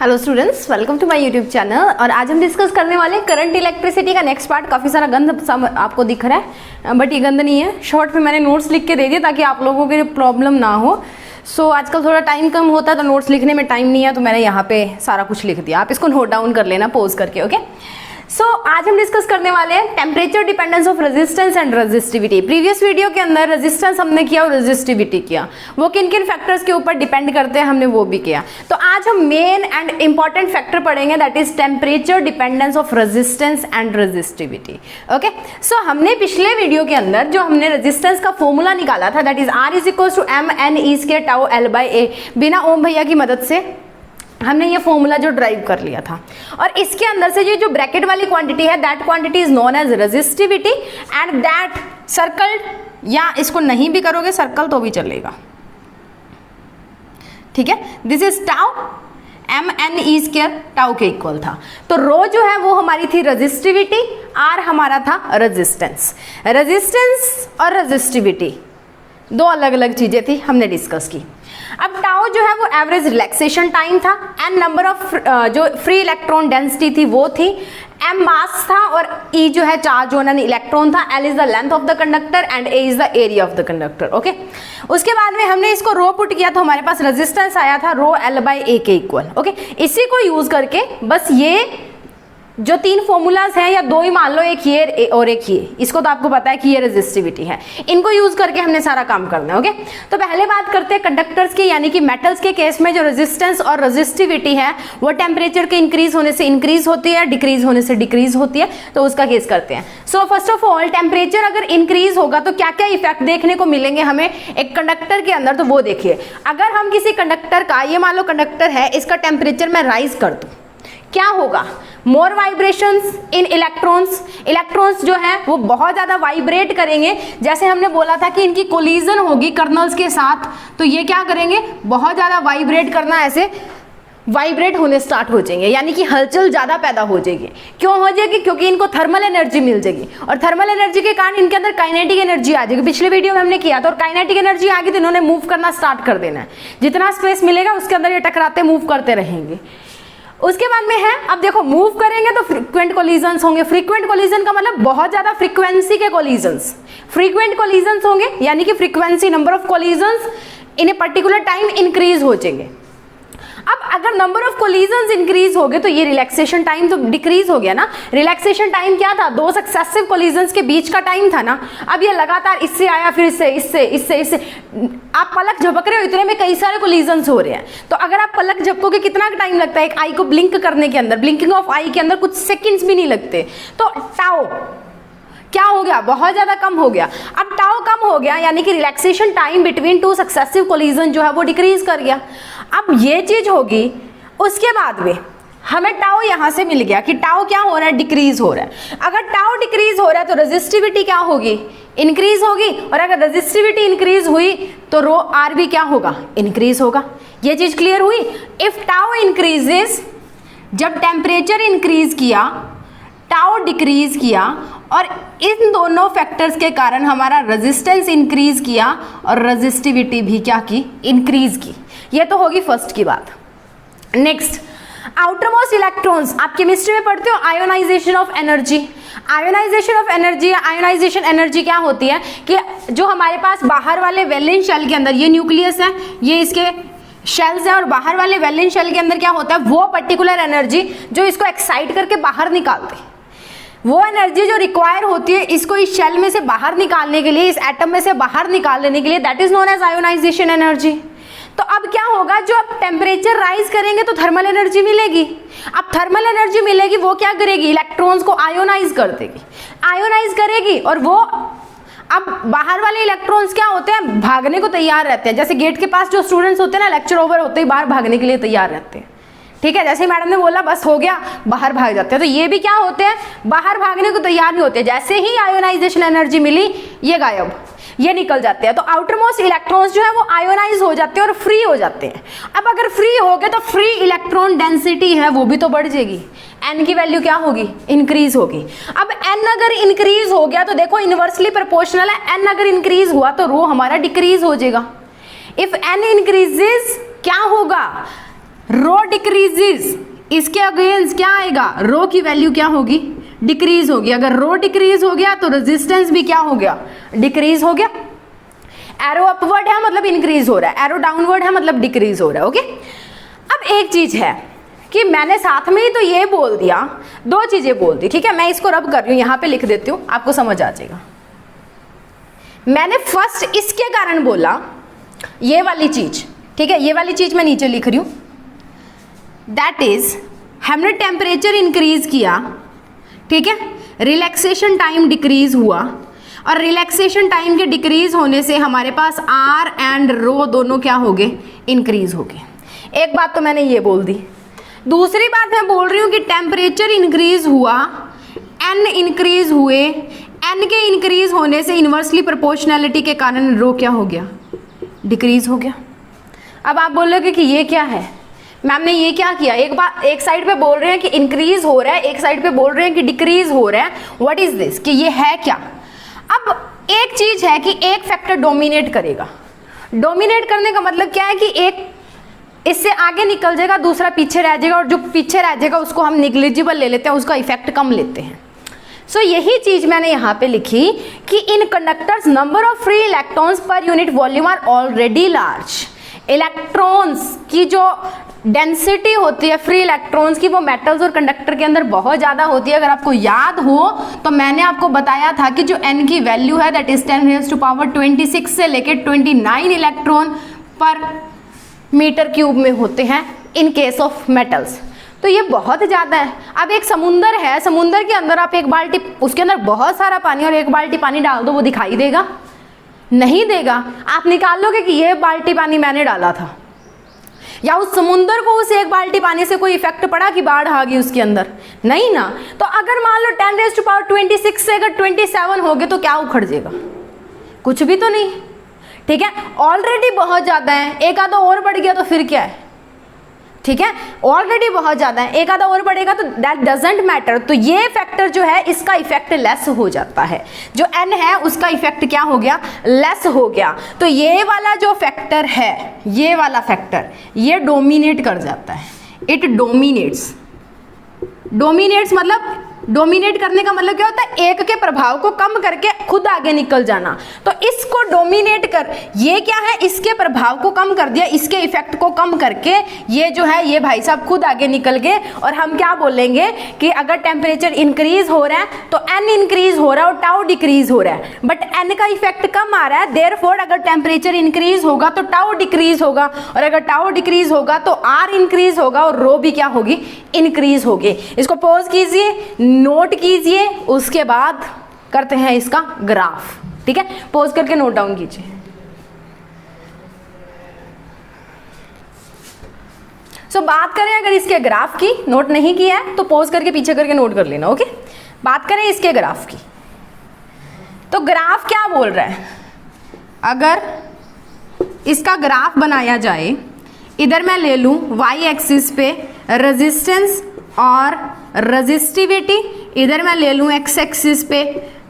Hello students, welcome to my YouTube channel. और आज हम डिस्कस करने वाले हैं करंट इलेक्ट्रिसिटी का नेक्स्ट पार्ट। काफ़ी सारा गंद आपको दिख रहा है, बट ये गंद नहीं है। शॉर्ट में मैंने नोट्स लिख के दे दिए ताकि आप लोगों के प्रॉब्लम ना हो। सो आजकल थोड़ा टाइम कम होता है तो नोट्स लिखने में टाइम नहीं है, तो मैंने यहाँ पे सारा कुछ लिख दिया। आप इसको नोट डाउन कर लेना पॉज करके, ओके। सो आज हम डिस्कस करने वाले हैं temperature dependence of resistance and resistivity. Previous video के अंदर रेजिस्टेंस हमने किया और रेजिस्टिविटी किया, वो किन किन फैक्टर्स के ऊपर डिपेंड करते हैं हमने वो भी किया। तो आज हम मेन एंड इंपॉर्टेंट फैक्टर पढ़ेंगे, that is temperature dependence of resistance and resistivity, okay. So हमने पिछले वीडियो के अंदर जो हमने रेजिस्टेंस का फॉर्मूला निकाला था, that is R is equal to mn² tau L/A, बिना ओम भैया की मदद से हमने ये फॉर्मूला जो ड्राइव कर लिया था। और इसके अंदर से ये जो ब्रैकेट वाली क्वांटिटी है, that quantity is known as resistivity and that circled, या इसको नहीं भी करोगे सर्कल तो भी चलेगा, ठीक है। This is tau mn² tau के इक्वल था। तो रो जो है वो हमारी थी रेजिस्टिविटी, R हमारा था रेजिस्टेंस। रेजिस्टेंस और रेजिस्टिविटी दो अलग अलग चीजें थी, हमने डिस्कस की। अब टाउ जो है वो एवरेज रिलैक्सेशन टाइम था, एन नंबर ऑफ जो फ्री इलेक्ट्रॉन डेंसिटी थी वो थी, एम मास था और ई जो है चार्ज होना इलेक्ट्रॉन था, L is the length of the conductor and A is the area of the conductor, okay. उसके बाद में हमने इसको रो पुट किया तो हमारे पास रेजिस्टेंस आया था रो L/A के इक्वल, ओके। इसी को यूज करके बस ये जो तीन फॉर्मूलाज हैं, या दो ही मान लो, एक ये और एक ये, इसको तो आपको पता है कि ये रेजिस्टिविटी है, इनको यूज करके हमने सारा काम करना है, ओके। तो पहले बात करते हैं कंडक्टर्स की, यानी कि मेटल्स के केस में जो रेजिस्टेंस और रेजिस्टिविटी है वो टेम्परेचर के इंक्रीज होने से इंक्रीज होती है, डिक्रीज होने से डिक्रीज होती है। तो उसका केस करते हैं। So first of all, temperature अगर इंक्रीज होगा तो क्या क्या इफेक्ट देखने को मिलेंगे हमें एक कंडक्टर के अंदर, तो वो देखिए। अगर हम किसी कंडक्टर का, ये मान लो कंडक्टर है, इसका टेम्परेचर मैं राइज कर दूं, क्या होगा? मोर वाइब्रेशंस इन इलेक्ट्रॉन्स। इलेक्ट्रॉन्स जो है वो बहुत ज़्यादा वाइब्रेट करेंगे। जैसे हमने बोला था कि इनकी कोलिजन होगी कर्नल्स के साथ, तो ये क्या करेंगे? बहुत ज़्यादा वाइब्रेट करना, ऐसे वाइब्रेट होने स्टार्ट हो जाएंगे, यानी कि हलचल ज़्यादा पैदा हो जाएगी। क्यों हो जाएगी? क्योंकि इनको थर्मल एनर्जी मिल जाएगी, और थर्मल एनर्जी के कारण इनके अंदर काइनेटिक एनर्जी आ जाएगी। पिछले वीडियो में हमने किया था, और काइनेटिक एनर्जी आ गई तो इन्होंने मूव करना स्टार्ट कर देना है। जितना स्पेस मिलेगा उसके अंदर ये टकराते मूव करते रहेंगे। उसके बाद में है, अब देखो मूव करेंगे तो फ्रीक्वेंट कोलिजन्स होंगे। फ्रीक्वेंट कोलिजन का मतलब बहुत ज्यादा फ्रीक्वेंसी के कोलिजन्स। फ्रीक्वेंट कोलिजन्स होंगे यानी कि frequency, number of collisions in a particular time increase हो जाएंगे। अब अगर नंबर ऑफ कोलिजन्स इंक्रीज हो गए तो ये रिलैक्सेशन टाइम तो डिक्रीज हो गया ना। रिलैक्सेशन टाइम क्या था? दो सक्सेसिव कोलिजन्स के बीच का टाइम था ना। अब ये लगातार इससे आया, फिर इससे, इससे, इससे, इससे, आप पलक झपक रहे हो, इतने में कई सारे कोलिजन्स हो रहे हैं। तो अगर आप पलक झपकोगे कितना टाइम लगता है एक आई को ब्लिंक करने के अंदर? ब्लिंकिंग ऑफ आई के अंदर कुछ सेकेंड्स भी नहीं लगते। तो टाउ क्या हो गया? बहुत ज्यादा कम हो गया। अब टाउ कम हो गया यानी कि relaxation time between two successive collision जो है वो डिक्रीज कर गया। अब ये चीज होगी, उसके बाद में हमें टाउ यहां से मिल गया कि टाउ क्या हो रहा है? डिक्रीज हो रहा है। अगर टाउ डिक्रीज हो रहा है तो रेजिस्टिविटी क्या होगी? इंक्रीज होगी। और अगर रेजिस्टिविटी इंक्रीज हुई तो रो आर भी क्या होगा? इंक्रीज होगा। ये चीज क्लियर हुई? इफ टाउ इंक्रीजेस, जब टेम्परेचर इंक्रीज किया, टाउ डिक्रीज किया, और इन दोनों फैक्टर्स के कारण हमारा रेजिस्टेंस इंक्रीज किया और रेजिस्टिविटी भी क्या की? इंक्रीज की। ये तो होगी फर्स्ट की बात। नेक्स्ट, आउटरमोस्ट इलेक्ट्रॉन्स, आप केमिस्ट्री में पढ़ते हो ionisation of energy. Ionisation of energy या आयोनाइजेशन एनर्जी क्या होती है कि जो हमारे पास बाहर वाले वैलेंस शेल के अंदर, ये न्यूक्लियस है, ये इसके शेल्स है, और बाहर वाले वैलेंस शेल के अंदर क्या होता है? वो पर्टिकुलर एनर्जी जो इसको एक्साइट करके बाहर निकालते हैं, वो एनर्जी जो रिक्वायर होती है इसको इस शेल में से बाहर निकालने के लिए, इस एटम में से बाहर निकाल लेने के लिए, that is known as ionisation energy. तो अब क्या होगा? जो अब टेम्परेचर राइज करेंगे तो थर्मल एनर्जी मिलेगी। अब थर्मल एनर्जी मिलेगी, वो क्या करेगी? इलेक्ट्रॉन्स को आयोनाइज कर देगी। आयोनाइज करेगी, और वो अब बाहर वाले इलेक्ट्रॉन्स क्या होते हैं? भागने को तैयार रहते हैं। जैसे गेट के पास जो स्टूडेंट्स होते हैं ना, लेक्चर ओवर होते ही बाहर भागने के लिए तैयार रहते हैं, ठीक है। जैसे मैडम ने बोला बस हो गया, बाहर भाग जाते हैं। तो ये भी क्या होते हैं? बाहर भागने को तैयार नहीं होते। जैसे ही आयोनाइजेशन एनर्जी मिली, ये गायब, ये निकल जाते हैं। तो आउटर मोस्ट इलेक्ट्रॉन्स जो है वो आयोनाइज हो जाते हैं और फ्री हो जाते हैं। अब अगर फ्री हो गए तो फ्री इलेक्ट्रॉन डेंसिटी है वो भी तो बढ़ जाएगी। एन की वैल्यू क्या होगी? इंक्रीज होगी। अब एन अगर इंक्रीज हो गया तो देखो इनवर्सली प्रोपोर्शनल है, एन अगर इंक्रीज हुआ तो रो हमारा डिक्रीज हो जाएगा। इफ एन इंक्रीजेस क्या होगा? रो डिक्रीजेस, इसके अगेंस्ट क्या आएगा, रो की वैल्यू क्या होगी, डिक्रीज होगी। अगर रो डिक्रीज हो गया तो रेजिस्टेंस भी क्या हो गया, डिक्रीज हो गया। एरो अपवर्ड है मतलब इंक्रीज हो रहा है, एरो डाउनवर्ड है मतलब डिक्रीज हो रहा है। ओके, अब एक चीज है कि मैंने साथ में ही तो ये बोल दिया, दो चीजें बोल दी, ठीक है। मैं इसको रब कर रही हूं, यहां पे लिख देती हूं, आपको समझ आ जाएगा। मैंने फर्स्ट इसके कारण बोला ये वाली चीज, ठीक है, ये वाली चीज मैं नीचे लिख रही हूं, दैट इज हमने टेम्परेचर इंक्रीज किया, ठीक है, रिलैक्सेशन टाइम डिक्रीज हुआ, और रिलैक्सेशन टाइम के डिक्रीज होने से हमारे पास आर एंड रो दोनों क्या हो गए, इंक्रीज हो गए। एक बात तो मैंने ये बोल दी। दूसरी बात मैं बोल रही हूं कि टेम्परेचर इंक्रीज हुआ, एन इंक्रीज हुए, एन के इंक्रीज होने से इन्वर्सली प्रोपोर्शनैलिटी के कारण रो क्या हो गया, डिक्रीज हो गया। अब आप बोलोगे कि ये क्या है मैम ने ये क्या किया, एक बात, एक साइड पे बोल रहे हैं कि इंक्रीज हो रहा है, एक साइड पे बोल रहे हैं कि डिक्रीज हो रहा है, व्हाट इज दिस, कि ये है क्या। अब एक चीज है कि एक फैक्टर डोमिनेट करेगा, डोमिनेट करने का मतलब क्या है कि एक इससे आगे निकल जाएगा, दूसरा पीछे रह जाएगा, और जो पीछे रह जाएगा उसको हम निग्लिजिबल ले लेते हैं, उसका इफेक्ट कम लेते हैं। सो यही चीज मैंने यहाँ पे लिखी कि in conductors number of free electrons per unit volume are already large. Electrons की जो डेंसिटी होती है फ्री इलेक्ट्रॉन्स की, वो मेटल्स और कंडक्टर के अंदर बहुत ज़्यादा होती है। अगर आपको याद हो तो मैंने आपको बताया था कि जो n की वैल्यू है दैट इज 10⁻26 से लेके 29 इलेक्ट्रॉन पर मीटर क्यूब में होते हैं इन केस ऑफ मेटल्स। तो ये बहुत ज़्यादा है। अब एक समुंदर है, समुंदर के अंदर आप एक बाल्टी, उसके अंदर बहुत सारा पानी और एक बाल्टी पानी डाल दो, वो दिखाई देगा, नहीं देगा। आप निकाल लोगे कि ये बाल्टी पानी मैंने डाला था, या उस समुंदर को उस एक बाल्टी पानी से कोई इफेक्ट पड़ा कि बाढ़ आ गई उसके अंदर, नहीं ना। तो अगर मान लो 10⁻26 से अगर 27 हो गए तो क्या उखड़ जाएगा, कुछ भी तो नहीं, ठीक है। ऑलरेडी बहुत ज़्यादा है, एक आधा और बढ़ गया तो फिर क्या है, ठीक है, ऑलरेडी बहुत ज़्यादा है, एक आधा और बढ़ेगा तो दैट डजेंट मैटर। तो ये फैक्टर जो है इसका इफेक्ट लेस हो जाता है, जो n है उसका इफेक्ट क्या हो गया, लेस हो गया। तो ये वाला जो फैक्टर है, ये वाला फैक्टर ये डोमिनेट कर जाता है, इट डोमिनेट्स। डोमिनेट्स मतलब, डोमिनेट करने का मतलब क्या होता है, एक के प्रभाव को कम करके खुद आगे निकल जाना। तो इसको डोमिनेट कर, ये क्या है, इसके प्रभाव को कम कर दिया, इसके इफेक्ट को कम करके ये जो है ये भाई साहब खुद आगे निकल गए। और हम क्या बोलेंगे कि अगर टेम्परेचर इंक्रीज हो रहा है तो n इंक्रीज हो रहा है और टाउ डिक्रीज हो रहा है, बट n का इफेक्ट कम आ रहा है, देयरफॉर अगर टेम्परेचर इंक्रीज होगा तो टाउ डिक्रीज होगा, और अगर टाउ डिक्रीज होगा तो r इंक्रीज होगा और रो भी क्या होगी, इंक्रीज होगी। इसको पॉज कीजिए, नोट कीजिए, उसके बाद करते हैं इसका ग्राफ, ठीक है। पॉज करके नोट डाउन कीजिए। सो बात करें अगर इसके ग्राफ की, नोट नहीं किया है तो पॉज करके पीछे करके नोट कर लेना, ओके। बात करें इसके ग्राफ की, तो ग्राफ क्या बोल रहा है, अगर इसका ग्राफ बनाया जाए, इधर मैं ले लूं y एक्सिस पे रेजिस्टेंस और रेजिस्टिविटी, इधर मैं ले लूं x एक्सिस पे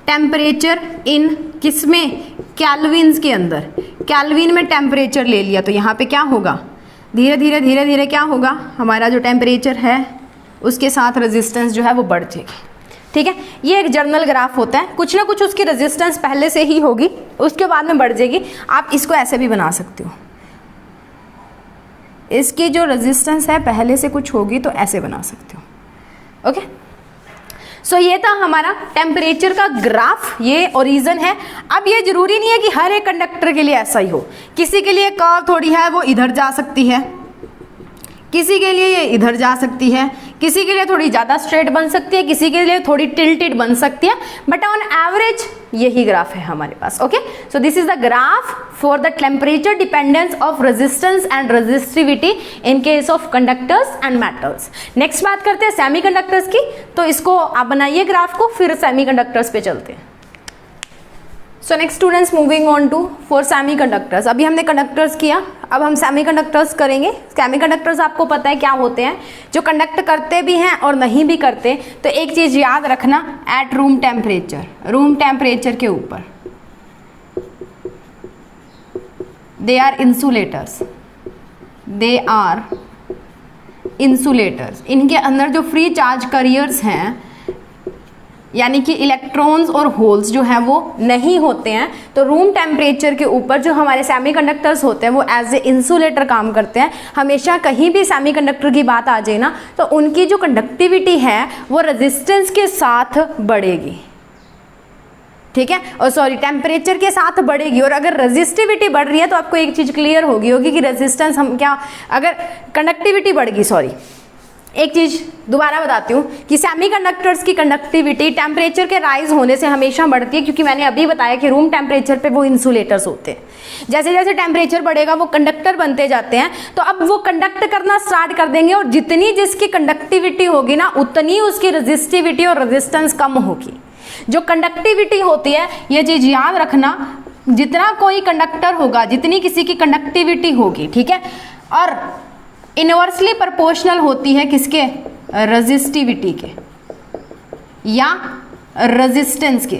टेम्परेचर इन किसमें, केल्विन्स के अंदर, केल्विन में टेम्परेचर ले लिया, तो यहाँ पे क्या होगा, धीरे धीरे धीरे धीरे क्या होगा, हमारा जो टेम्परेचर है उसके साथ रेजिस्टेंस जो है वो बढ़ जाएगी, ठीक है। ये एक जर्नल ग्राफ होता है, कुछ ना कुछ उसकी रेजिस्टेंस पहले से ही होगी, उसके बाद में बढ़ जाएगी। आप इसको ऐसे भी बना सकते हो, इसकी जो रेजिस्टेंस है पहले से कुछ होगी तो ऐसे बना सकते हो, ओके। सो ये था हमारा टेम्परेचर का ग्राफ, ये ओरिजिन है। अब ये जरूरी नहीं है कि हर एक कंडक्टर के लिए ऐसा ही हो, किसी के लिए कर्व थोड़ी है वो इधर जा सकती है, किसी के लिए ये इधर जा सकती है, किसी के लिए थोड़ी ज़्यादा स्ट्रेट बन सकती है, किसी के लिए थोड़ी टिल्टेड बन सकती है, बट ऑन एवरेज यही ग्राफ है हमारे पास, okay. So this is the graph for the temperature dependence of resistance and resistivity in case of conductors and metals. Next बात करते हैं सेमी कंडक्टर्स की, तो इसको आप बनाइए ग्राफ को, फिर सेमी कंडक्टर्स पे चलते हैं। So next students moving on to for semiconductors. अभी हमने कंडक्टर्स किया, अब हम सेमी कंडक्टर्स करेंगे। सेमी कंडक्टर्स आपको पता है क्या होते हैं, जो कंडक्ट करते भी हैं और नहीं भी करते। तो एक चीज़ याद रखना, at room temperature, room temperature के ऊपर they are insulators, they are insulators, इनके अंदर जो फ्री चार्ज कैरियर्स हैं यानी कि इलेक्ट्रॉन्स और होल्स जो हैं वो नहीं होते हैं, तो रूम टेम्परेचर के ऊपर जो हमारे सेमीकंडक्टर्स होते हैं वो एज ए इंसुलेटर काम करते हैं। हमेशा कहीं भी सेमीकंडक्टर की बात आ जाए ना तो उनकी जो कंडक्टिविटी है वो रेजिस्टेंस के साथ बढ़ेगी, ठीक है, और सॉरी टेम्परेचर के साथ बढ़ेगी। और अगर रेजिस्टिविटी बढ़ रही है तो आपको एक चीज़ क्लियर होगी कि रेजिस्टेंस हम क्या, अगर कंडक्टिविटी बढ़ गई, सॉरी एक चीज़ दोबारा बताती हूँ कि सेमीकंडक्टर्स की कंडक्टिविटी टेम्परेचर के राइज होने से हमेशा बढ़ती है, क्योंकि मैंने अभी बताया कि रूम टेम्परेचर पे वो इंसुलेटर्स होते हैं। जैसे जैसे टेम्परेचर बढ़ेगा वो कंडक्टर बनते जाते हैं, तो अब वो कंडक्ट करना स्टार्ट कर देंगे और जितनी जिसकी कंडक्टिविटी होगी ना उतनी उसकी रेजिस्टिविटी और रेजिस्टेंस कम होगी। जो कंडक्टिविटी होती है, ये चीज़ याद रखना, जितना कोई कंडक्टर होगा जितनी किसी की कंडक्टिविटी होगी, ठीक है, और इनवर्सली प्रोपोर्शनल होती है किसके, रेजिस्टिविटी के या रेजिस्टेंस के,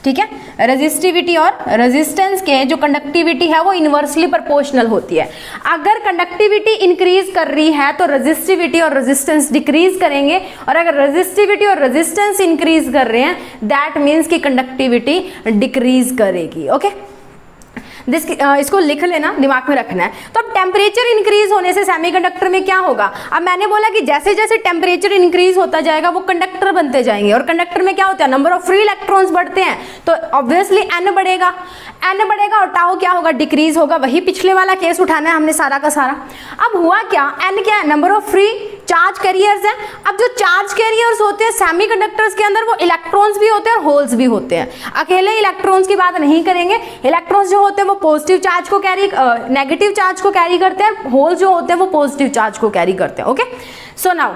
ठीक है, रेजिस्टिविटी और रेजिस्टेंस के जो कंडक्टिविटी है वो इनवर्सली प्रोपोर्शनल होती है। अगर कंडक्टिविटी इंक्रीज कर रही है तो रेजिस्टिविटी और रेजिस्टेंस डिक्रीज करेंगे, और अगर रेजिस्टिविटी और रेजिस्टेंस इंक्रीज कर रहे हैं दैट मीन्स कि कंडक्टिविटी डिक्रीज करेगी। ओके, इसको लिख लेना, दिमाग में रखना है। तो अब टेम्परेचर इंक्रीज होने से सेमीकंडक्टर में क्या होगा, अब मैंने बोला कि जैसे जैसे टेम्परेचर इंक्रीज होता जाएगा वो कंडक्टर बनते जाएंगे, और कंडक्टर में क्या होता है, नंबर ऑफ फ्री इलेक्ट्रॉन्स बढ़ते हैं, तो ऑब्वियसली एन बढ़ेगा, एन बढ़ेगा और टाउ क्या होगा, डिक्रीज होगा। वही पिछले वाला केस उठाना है हमने सारा का सारा। अब हुआ क्या, एन क्या है, number of free charge carriers हैं। अब जो चार्ज कैरियर्स होते हैं सेमीकंडक्टर्स के अंदर वो इलेक्ट्रॉन्स भी होते हैं और होल्स भी होते हैं। अकेले इलेक्ट्रॉन्स की बात नहीं करेंगे, इलेक्ट्रॉन्स जो होते हैं वो पॉजिटिव चार्ज को कैरी, नेगेटिव चार्ज को कैरी करते हैं, होल्स जो होते हैं वो पॉजिटिव चार्ज को कैरी करते हैं। Okay, so now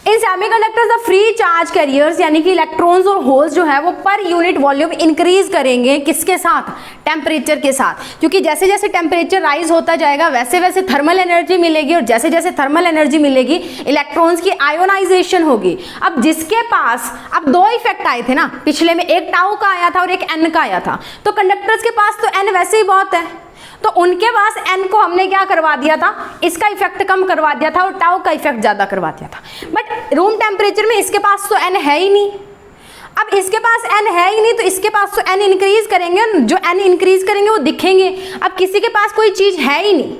in semiconductors the free charge carriers यानी कि इलेक्ट्रॉन्स और होल्स जो है वो पर यूनिट वॉल्यूम इंक्रीज करेंगे, किसके साथ, टेम्परेचर के साथ, क्योंकि जैसे जैसे टेम्परेचर राइज होता जाएगा वैसे वैसे थर्मल एनर्जी मिलेगी, और जैसे जैसे थर्मल एनर्जी मिलेगी इलेक्ट्रॉन्स की आयोनाइजेशन होगी। अब जिसके पास, अब दो इफेक्ट आए थे ना पिछले में, एक टाउ का आया था और एक एन का आया था, तो कंडक्टर्स के पास तो एन वैसे ही बहुत है, तो उनके पास एन को हमने क्या करवा दिया था, इसका इफेक्ट कम करवा दिया था और टाउ का इफेक्ट ज्यादा करवा दिया था। बट रूम टेम्परेचर में इसके पास तो एन है ही नहीं, अब इसके पास एन है ही नहीं तो इसके पास तो एन इंक्रीज करेंगे, जो एन इंक्रीज करेंगे वो दिखेंगे। अब किसी के पास कोई चीज है ही नहीं,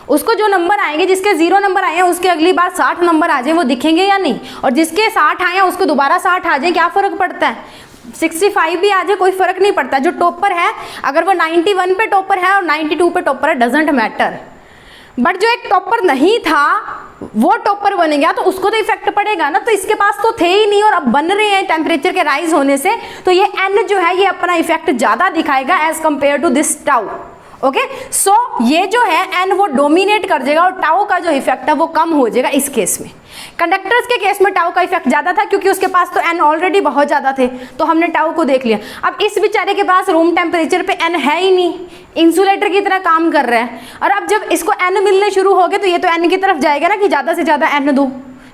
उसको जो नंबर आएंगे, जिसके 0 नंबर आए हैं उसके अगली बार 60 नंबर आ जाए, वो दिखेंगे या नहीं, और जिसके 60 आए हैं उसको दोबारा 60 आ जाए, क्या फर्क पड़ता है, 65 भी आ जाए कोई फर्क नहीं पड़ता। जो टॉपर है अगर वो 91 पे टॉपर है और 92 पे टॉपर है, डजेंट मैटर, बट जो एक टॉपर नहीं था वो टॉपर बन गया तो उसको तो इफेक्ट पड़ेगा ना, तो इसके पास तो थे ही नहीं और अब बन रहे हैं टेम्परेचर के राइज होने से, तो ये एन जो है ये अपना इफेक्ट ज्यादा दिखाएगा as compare to this tau. Okay, so ये जो है एन वो डोमिनेट कर जाएगा और टाउ का जो इफेक्ट है वो कम हो जाएगा इस केस में। कंडक्टर्स के केस में टाउ का इफेक्ट ज्यादा था क्योंकि उसके पास तो एन ऑलरेडी बहुत ज्यादा थे, तो हमने टाउ को देख लिया। अब इस बेचारे के पास रूम टेम्परेचर पे एन है ही नहीं, इंसुलेटर की तरह काम कर रहा है, और अब जब इसको एन मिलने शुरू हो गए तो ये तो एन की तरफ जाएगा ना कि ज्यादा से ज्यादा एन दो,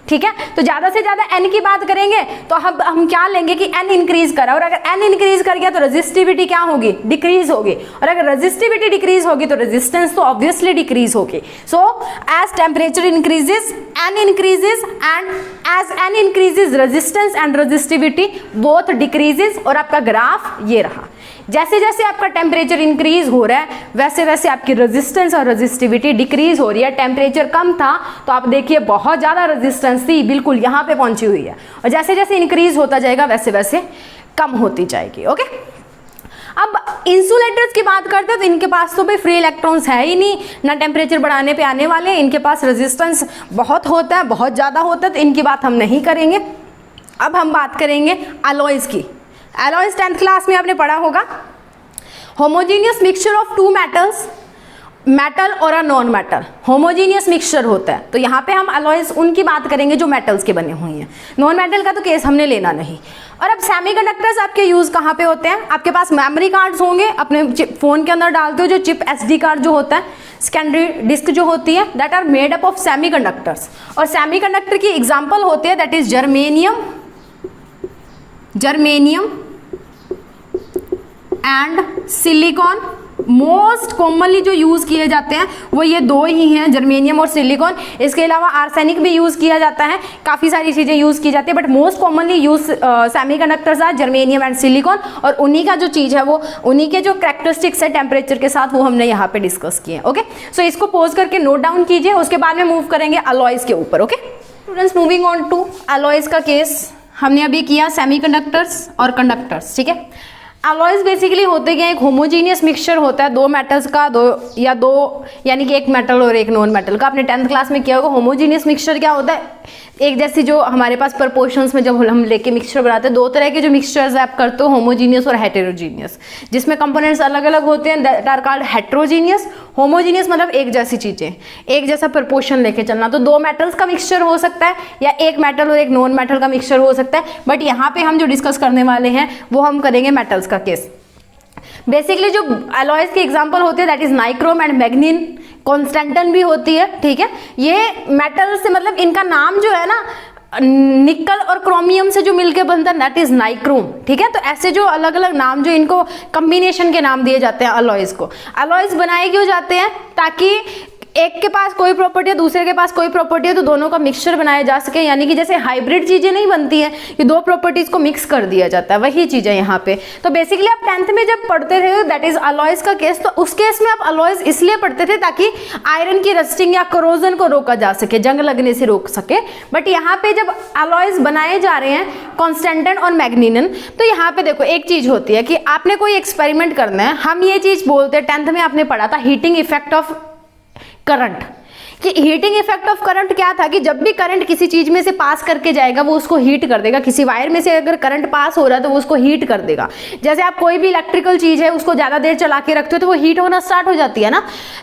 ठीक है, तो ज्यादा से ज्यादा एन की बात करेंगे तो हम क्या लेंगे कि एन इंक्रीज करा, और अगर एन इंक्रीज कर गया तो रेजिस्टिविटी क्या होगी, डिक्रीज होगी, और अगर रेजिस्टिविटी डिक्रीज होगी तो रेजिस्टेंस तो ऑब्वियसली डिक्रीज होगी। So as temperature increases n increases, and as n increases resistance and resistivity both decreases, और आपका ग्राफ ये रहा। जैसे जैसे आपका टेम्परेचर इंक्रीज हो रहा है वैसे वैसे आपकी रेजिस्टेंस और रेजिस्टिविटी डिक्रीज हो रही है। टेम्परेचर कम था तो आप देखिए बहुत ज़्यादा रेजिस्टेंस थी, बिल्कुल यहाँ पे पहुंची हुई है, और जैसे जैसे इंक्रीज होता जाएगा वैसे वैसे कम होती जाएगी। ओके, अब इंसुलेटर्स की बात करते हैं तो इनके पास तो भाई फ्री इलेक्ट्रॉन्स है ही नहीं, ना टेम्परेचर बढ़ाने पे आने वाले, इनके पास रेजिस्टेंस बहुत होता है, बहुत ज़्यादा होता है, तो इनकी बात हम नहीं करेंगे। अब हम बात करेंगे अलॉयज़ की। अलॉयज़ 10th क्लास में आपने पढ़ा होगा, homogeneous mixture of two metals, metal और अ नॉन मेटल, होमोजीनियस मिक्सचर होता है, तो यहाँ पे हम अलॉयज़ उनकी बात करेंगे जो मेटल्स के बने हुए हैं, नॉन मेटल का तो केस हमने लेना नहीं। और अब सेमीकंडक्टर्स आपके यूज़ कहाँ पे होते हैं, आपके पास मेमोरी कार्ड्स होंगे, अपने फ़ोन के अंदर डालते हो जो चिप SD कार्ड जो होता है, सेकेंडरी डिस्क जो होती है, that are made up of semiconductors, और सेमीकंडक्टर की एग्जाम्पल होती है that is germanium and silicon most commonly जो यूज़ किए जाते हैं वो ये दो ही हैं, जर्मेनियम और सिलिकॉन। इसके अलावा आर्सेनिक भी यूज़ किया जाता है, काफ़ी सारी चीज़ें यूज़ की जाती है, but most commonly use semiconductors are germanium and silicon. और उन्हीं का जो चीज़ है वो, उन्हीं के जो कैरेक्टरिस्टिक्स है टेम्परेचर के साथ, वो हमने यहाँ पे डिस्कस किए। ओके, सो इसको पोज करके नोट डाउन कीजिए, उसके बाद में मूव करेंगे अलॉयज के ऊपर। Okay students, moving on to alloys का केस हमने अभी किया सेमीकंडक्टर्स और कंडक्टर्स। ठीक है, अलॉयज बेसिकली होते क्या, एक होमोजीनियस मिक्सचर होता है दो मेटल्स का, दो यानी कि एक मेटल और एक नॉन मेटल का। आपने 10th क्लास में किया होगा। होमोजीनियस मिक्सचर क्या होता है, एक जैसी जो हमारे पास प्रपोर्शंस में जब हम लेके मिक्सचर बनाते हैं, दो तरह के जो मिक्सचर्स आप करते हो, होमोजीनियस और हेटेरोजीनियस, जिसमें कंपोनेंट्स अलग अलग होते हैं, that are called heterogeneous. Homogeneous मतलब एक जैसी चीजें, एक जैसा प्रपोर्शन लेके चलना। तो दो मेटल्स का मिक्सचर हो सकता है या एक मेटल और एक नॉन मेटल का मिक्सचर हो सकता है, बट यहाँ पे हम जो डिस्कस करने वाले हैं वो हम करेंगे मेटल्स का केस। बेसिकली जो अलॉयज के एग्जांपल होते हैं that is nichrome and मैग्नीन, constantan भी होती है। ठीक है, ये मेटल से मतलब इनका नाम जो है ना, निकल और क्रोमियम से जो मिलके बनता है दैट इज नाइक्रोम। ठीक है, तो ऐसे जो अलग अलग नाम, जो इनको कॉम्बिनेशन के नाम दिए जाते हैं अलॉयज को। अलॉयज बनाए क्यों जाते हैं, ताकि एक के पास कोई प्रॉपर्टी है, दूसरे के पास कोई प्रॉपर्टी है, तो दोनों का मिक्सचर बनाया जा सके। यानी कि जैसे हाइब्रिड चीजें नहीं बनती हैं कि दो प्रॉपर्टीज को मिक्स कर दिया जाता है, वही चीज है यहाँ पे। तो बेसिकली आप 10th में जब पढ़ते थे दैट इज अलॉयज का केस, तो उस केस में आप अलॉयज इसलिए पढ़ते थे ताकि आयरन की रस्टिंग या करोजन को रोका जा सके, जंग लगने से रोक सके। बट यहाँ पे जब अलॉयज बनाए जा रहे हैं कॉन्स्टेंटन और मैग्नीनन, तो यहाँ पे देखो एक चीज होती है कि आपने कोई एक्सपेरिमेंट करना है। हम ये चीज बोलते हैं, 10th में आपने पढ़ा था हीटिंग इफेक्ट ऑफ करंट, कि हीटिंग इफेक्ट ऑफ करंट क्या था कि जब भी करंट किसी चीज में से पास करके जाएगा वो उसको हीट कर देगा। किसी वायर में से अगर करंट पास हो रहा है तो वो उसको हीट कर देगा। जैसे आप कोई भी इलेक्ट्रिकल चीज है उसको ज्यादा देर चला के रखते हो तो वो हीट होना स्टार्ट हो जाती है ना।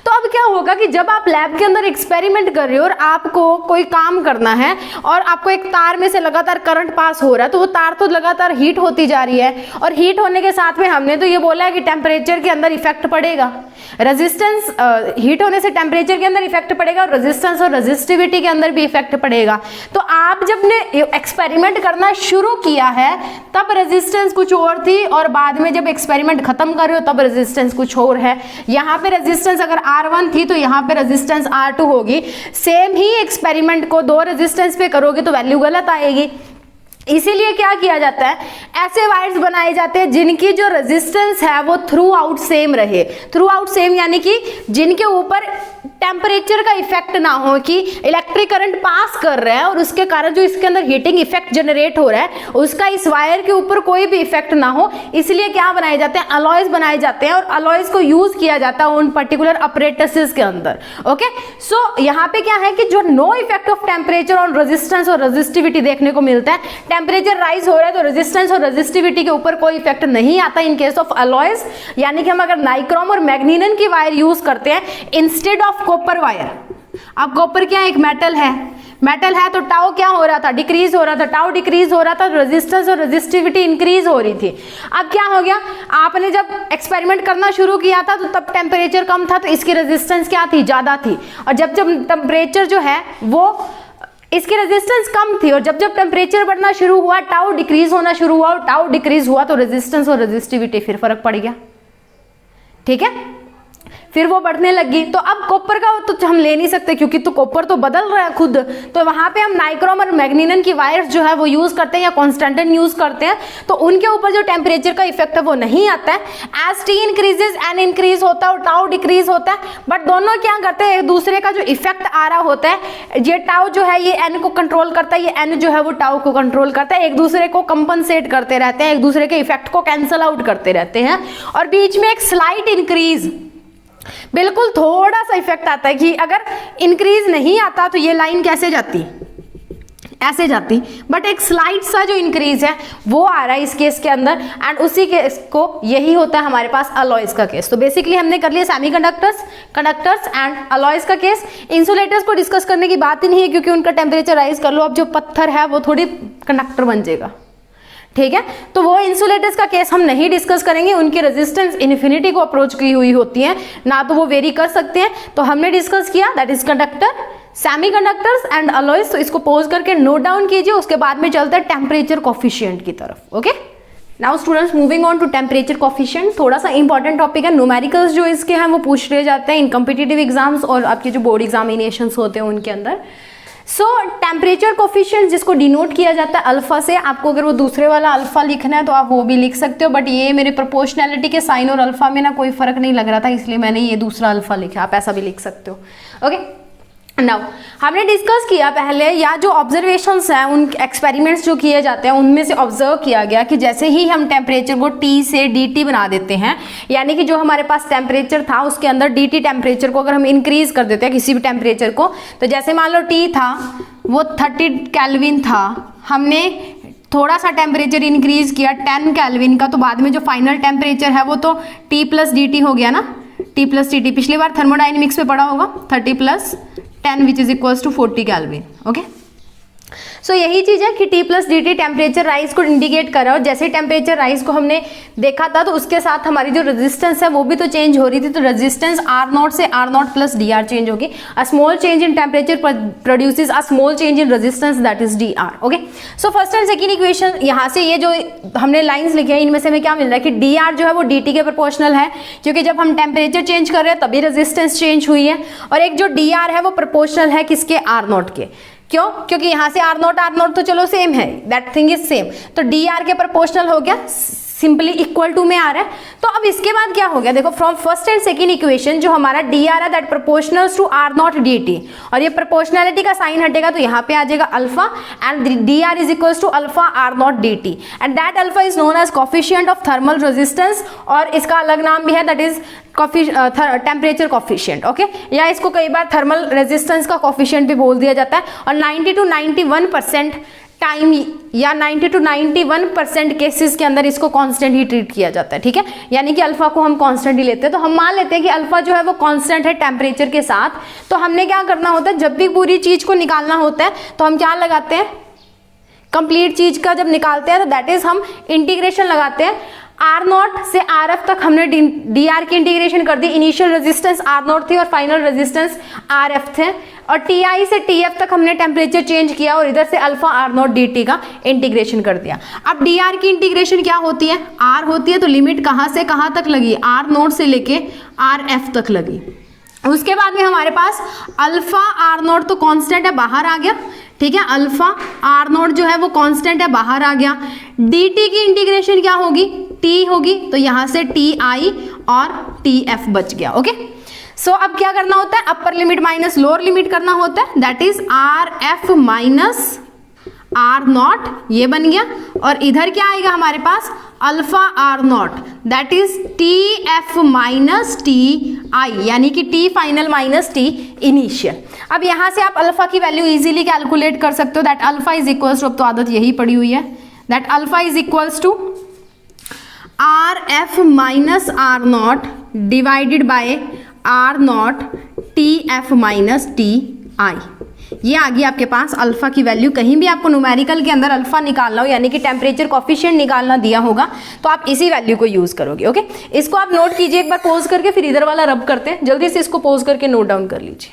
तो अब क्या होगा कि जब आप लैब के अंदर एक्सपेरिमेंट कर रहे हो और आपको कोई काम करना है और आपको एक तार में से लगातार करंट पास हो रहा है, तो वो तार तो लगातार हीट होती जा रही है, और हीट होने के साथ में हमने तो ये बोला है कि टेम्परेचर के अंदर इफेक्ट पड़ेगा। रेजिस्टेंस, हीट होने से टेम्परेचर के अंदर इफेक्ट पड़ेगा, और रेजिस्टेंस और रेजिस्टिविटी के अंदर भी इफेक्ट पड़ेगा। तो आप जब ने एक्सपेरिमेंट करना शुरू किया है तब रेजिस्टेंस कुछ और थी, और बाद में जब एक्सपेरिमेंट खत्म कर रहे हो तब रेजिस्टेंस कुछ और है। यहाँ पे रेजिस्टेंस अगर R1 थी तो यहाँ पे रेजिस्टेंस R2 होगी। सेम ही एक्सपेरिमेंट को दो रेजिस्टेंस पे करोगे तो वैल्यू गलत आएगी। इसीलिए क्या किया जाता है, ऐसे वायर्स बनाए जाते हैं जिनकी जो रेजिस्टेंस है वो थ्रू आउट सेम रहे। थ्रू आउट सेम यानी कि जिनके ऊपर टेम्परेचर का इफेक्ट ना हो, कि इलेक्ट्रिक करंट पास कर रहा है और उसके कारण जो इसके अंदर हीटिंग इफेक्ट जनरेट हो रहा है उसका इस वायर के ऊपर कोई भी इफेक्ट ना हो। इसलिए क्या बनाए जाते हैं, अलॉयज बनाए जाते हैं, और अलॉयज को यूज किया जाता है उन पर्टिकुलर अपरेटसेस के अंदर। ओके, सो यहाँ पे क्या है कि जो no effect of temperature on resistance और रेजिस्टिविटी देखने को मिलता है। टेम्परेचर राइज हो रहा है तो रेजिस्टेंस और रेजिस्टिविटी के ऊपर कोई इफेक्ट नहीं आता इन केस ऑफ अलॉयज। यानी कि हम अगर नाइक्रोम और मैग्नीनन की वायर यूज करते हैं इंस्टेड ऑफ कॉपर वायर। अब कॉपर क्या एक मेटल है, मेटल है तो टाउ क्या हो रहा था, डिक्रीज हो रहा था। टाउ डिक्रीज हो रहा था तो रेजिस्टेंस और रेजिस्टिविटी इंक्रीज हो रही थी। अब क्या हो गया, आपने जब एक्सपेरिमेंट करना शुरू किया था तो तब टेम्परेचर कम था तो इसकी रेजिस्टेंस क्या थी, ज्यादा थी। और जब जब टेम्परेचर जो है वो, इसकी रेजिस्टेंस कम थी, और जब जब टेम्परेचर बढ़ना शुरू हुआ टाउ डिक्रीज होना शुरू हुआ, और टाउ डिक्रीज हुआ तो रेजिस्टेंस और रेजिस्टिविटी फिर फर्क पड़ गया। ठीक है, फिर वो बढ़ने लगी। तो अब कॉपर का तो हम ले नहीं सकते क्योंकि तो कॉपर तो बदल रहा है खुद, तो वहां पे हम नाइक्रोम और मैग्नीनन की वायर्स जो है वो यूज करते हैं या कॉन्स्टेंटन यूज करते हैं, तो उनके ऊपर जो टेम्परेचर का इफेक्ट है वो नहीं आता है। As T increases n increase होता है और टाउ डिक्रीज होता है, बट दोनों क्या करते हैं, एक दूसरे का जो इफेक्ट आ रहा होता है, ये टाउ जो है ये एन को कंट्रोल करता है, ये एन जो है वो टाउ को कंट्रोल करता है, एक दूसरे को कंपनसेट करते रहते हैं, एक दूसरे के इफेक्ट को कैंसल आउट करते रहते हैं। और बीच में एक स्लाइट इंक्रीज, बिल्कुल थोड़ा सा इफेक्ट आता है कि अगर इंक्रीज नहीं आता तो ये लाइन कैसे जाती, ऐसे जाती, बट एक स्लाइट सा जो इंक्रीज है वो आ रहा है इस केस के अंदर, एंड उसी केस को यही होता है हमारे पास अलॉयज का केस। तो बेसिकली हमने कर लिया सेमीकंडक्टर्स, कंडक्टर्स एंड अलॉयज का केस। इंसुलेटर्स को डिस्कस करने की बात ही नहीं है क्योंकि उनका टेम्परेचर राइज कर लो, अब जो पत्थर है वो थोड़ी कंडक्टर बन जाएगा। ठीक है, तो वो इंसुलेटर्स का केस हम नहीं डिस्कस करेंगे, उनकी रेजिस्टेंस इन्फिनिटी को अप्रोच की हुई होती है ना, तो वो वेरी कर सकते हैं। तो हमने डिस्कस किया that is conductor, semiconductors and alloys. तो इसको पोज करके नोट डाउन कीजिए, उसके बाद में चलते हैं टेम्परेचर कोफिशिएंट की तरफ। Okay, now students moving on to temperature coefficient, थोड़ा सा इंपॉर्टेंट टॉपिक है। न्यूमेरिकल्स जो इसके हैं वो पूछ रहे जाते हैं इन कॉम्पिटिटिव एग्जाम्स और आपके जो बोर्ड एग्जामिनेशंस होते हैं उनके अंदर। सो टेम्परेचर कोफिशिएंट जिसको डिनोट किया जाता है अल्फा से, आपको अगर वो दूसरे वाला अल्फा लिखना है तो आप वो भी लिख सकते हो, बट ये मेरे प्रोपोर्शनैलिटी के साइन और अल्फा में ना कोई फर्क नहीं लग रहा था, इसलिए मैंने ये दूसरा अल्फा लिखा। आप ऐसा भी लिख सकते हो। ओके, नाउ हमने डिस्कस किया पहले, या जो ऑब्जर्वेशंस हैं उन एक्सपेरिमेंट्स जो किए जाते हैं उनमें से ऑब्जर्व किया गया कि जैसे ही हम टेम्परेचर को T से DT बना देते हैं, यानी कि जो हमारे पास टेम्परेचर था उसके अंदर DT टेम्परेचर को अगर हम इंक्रीज कर देते हैं किसी भी टेम्परेचर को, तो जैसे मान लो T था वो 30 केल्विन था, हमने थोड़ा सा टेम्परेचर इंक्रीज किया 10 केल्विन का, तो बाद में जो फाइनल टेम्परेचर है वो तो T प्लस DT हो गया ना, T प्लस TT। पिछली बार थर्मोडाइनमिक्स में पढ़ा होगा 30 plus 10 which is equals to 40 kelvin. Okay, so यही चीज़ है कि T plus DT temperature rise को इंडिकेट कर रहा है, और जैसे टेम्परेचर राइज को हमने देखा था तो उसके साथ हमारी जो रेजिस्टेंस है वो भी तो चेंज हो रही थी, तो रेजिस्टेंस R0 से R0 प्लस DR चेंज होगी। A small change in temperature produces a small change in resistance that is DR। Okay, so first and second equation, यहाँ से ये जो हमने लाइन्स लिखे हैं इनमें से हमें क्या मिल रहा है कि DR जो है वो DT के प्रोपोर्शनल है, क्योंकि जब हम टेम्परेचर चेंज कर रहे हैं तभी रेजिस्टेंस चेंज हुई है, और एक जो DR है वो प्रोपोर्शनल है किसके, R0 के। क्यों? क्योंकि यहाँ से R0 तो चलो सेम है, दैट थिंग इज सेम, तो DR के प्रोपोर्शनल हो गया, सिंपली इक्वल टू में आ रहा है। तो अब इसके बाद क्या हो गया, देखो from first and second equation जो हमारा DR है दैट प्रोपोर्शनल्स टू R0 DT, और ये प्रोपोर्शनैलिटी का साइन हटेगा तो यहाँ पे आ जाएगा alpha, and DR is equals to alpha R0 DT, and that alpha is known as coefficient of thermal resistance, और इसका अलग नाम भी है that is temperature coefficient. Okay, या इसको कई बार थर्मल रेजिस्टेंस का कोफिशिएंट भी बोल दिया जाता है, और 90 to 91% टाइम या 90 to 91% केसेस के अंदर इसको कांस्टेंट ही ट्रीट किया जाता है। ठीक है, यानी कि अल्फा को हम कांस्टेंट ही लेते हैं। तो हम मान लेते हैं कि अल्फा जो है वो कांस्टेंट है टेम्परेचर के साथ, तो हमने क्या करना होता है, जब भी पूरी चीज को निकालना होता है तो हम क्या लगाते हैं, कंप्लीट चीज का जब निकालते हैं तो दैट इज हम इंटीग्रेशन लगाते हैं। R0 से RF तक हमने DR की इंटीग्रेशन कर दी, इनिशियल रेजिस्टेंस R0 थी और फाइनल रेजिस्टेंस RF थे, और TI से TF तक हमने टेम्परेचर चेंज किया और इधर से अल्फा R0 DT का इंटीग्रेशन कर दिया। अब DR की इंटीग्रेशन क्या होती है, R होती है, तो लिमिट कहाँ से कहाँ तक लगी, R0 से लेके RF तक लगी। उसके बाद में हमारे पास अल्फा R0 तो कांस्टेंट है, बाहर आ गया। ठीक है, अल्फा R0 जो है वो कांस्टेंट है, बाहर आ गया। DT की इंटीग्रेशन क्या होगी, T होगी, तो यहाँ से TI और TF बच गया। ओके, सो अब क्या करना होता है, upper limit minus lower limit करना होता है, that is RF minus R0, ये बन गया, और इधर क्या आएगा हमारे पास, alpha R0 that is TF minus TI, यानी कि T final minus T initial. अब यहाँ से आप अल्फा की वैल्यू इजीली कैलकुलेट कर सकते हो, that alpha is equals to, अब तो आदत यही पड़ी हुई है, that alpha is equals to RF minus R0 divided by R0 TF minus TI। ये आ गई आपके पास अल्फा की वैल्यू। कहीं भी आपको न्यूमेरिकल के अंदर अल्फा निकालना हो, यानी कि टेम्परेचर कोफिशिएंट निकालना दिया होगा, तो आप इसी वैल्यू को यूज करोगे। ओके, इसको आप नोट कीजिए एक बार पोज करके, फिर इधर वाला रब करते हैं, जल्दी से इसको पोज करके नोट डाउन कर लीजिए।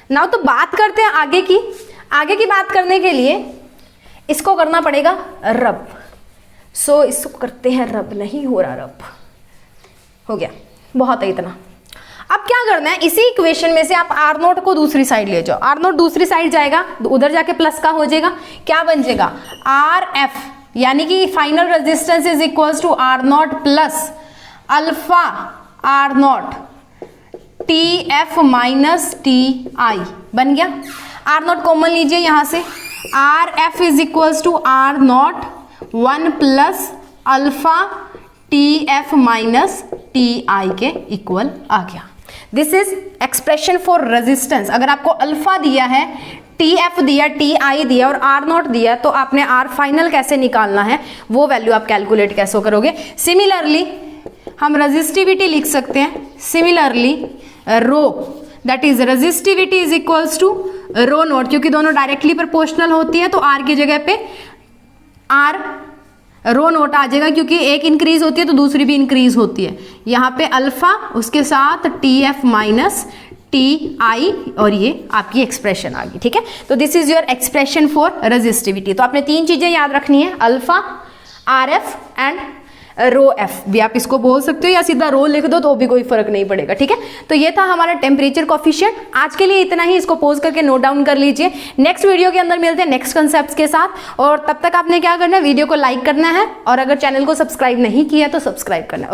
नाउ तो बात करते हैं आगे की। आगे की बात करने के लिए इसको करना पड़ेगा रब। सो इसको करते हैं रब, नहीं हो रहा रब, हो गया, बहुत है इतना। अब क्या करना है, इसी इक्वेशन में से आप R0 को दूसरी साइड ले जाओ, R0 दूसरी साइड जाएगा, उधर जाके प्लस का हो जाएगा, क्या बन जाएगा RF, यानी कि final resistance is equals to R0 plus alpha R0 TF minus TI बन गया। R0 कॉमन लीजिए यहाँ से, RF is equals to R0 1 plus alpha TF minus TI के इक्वल आ गया। This is expression for resistance. अगर आपको अल्फा दिया है, TF दिया, TI दिया और R0 दिया, तो आपने R फाइनल कैसे निकालना है वो वैल्यू आप कैलकुलेट कैसे करोगे। सिमिलरली हम रेजिस्टिविटी लिख सकते हैं, similarly rho that is resistivity is equals to rho naught, क्योंकि दोनों डायरेक्टली प्रोपोर्शनल होती है तो R की जगह पे R रो नोट आ जाएगा, क्योंकि एक इंक्रीज होती है तो दूसरी भी इंक्रीज होती है। यहाँ पे अल्फा उसके साथ TF माइनस TI और ये आपकी एक्सप्रेशन आ गई, ठीक है। तो this is your expression for resistivity. तो आपने 3 चीजें याद रखनी है, alpha, RF and rho F भी आप इसको बोल सकते हो, या सीधा रो लिख दो तो भी कोई फर्क नहीं पड़ेगा, ठीक है। तो ये था हमारा टेम्परेचर कोफिशिएंट। आज के लिए इतना ही, इसको पोज करके नोट डाउन कर लीजिए। नेक्स्ट वीडियो के अंदर मिलते हैं नेक्स्ट कंसेप्ट्स के साथ, और तब तक आपने क्या करना है, वीडियो को लाइक करना है, और अगर चैनल को सब्सक्राइब नहीं किया तो सब्सक्राइब करना है।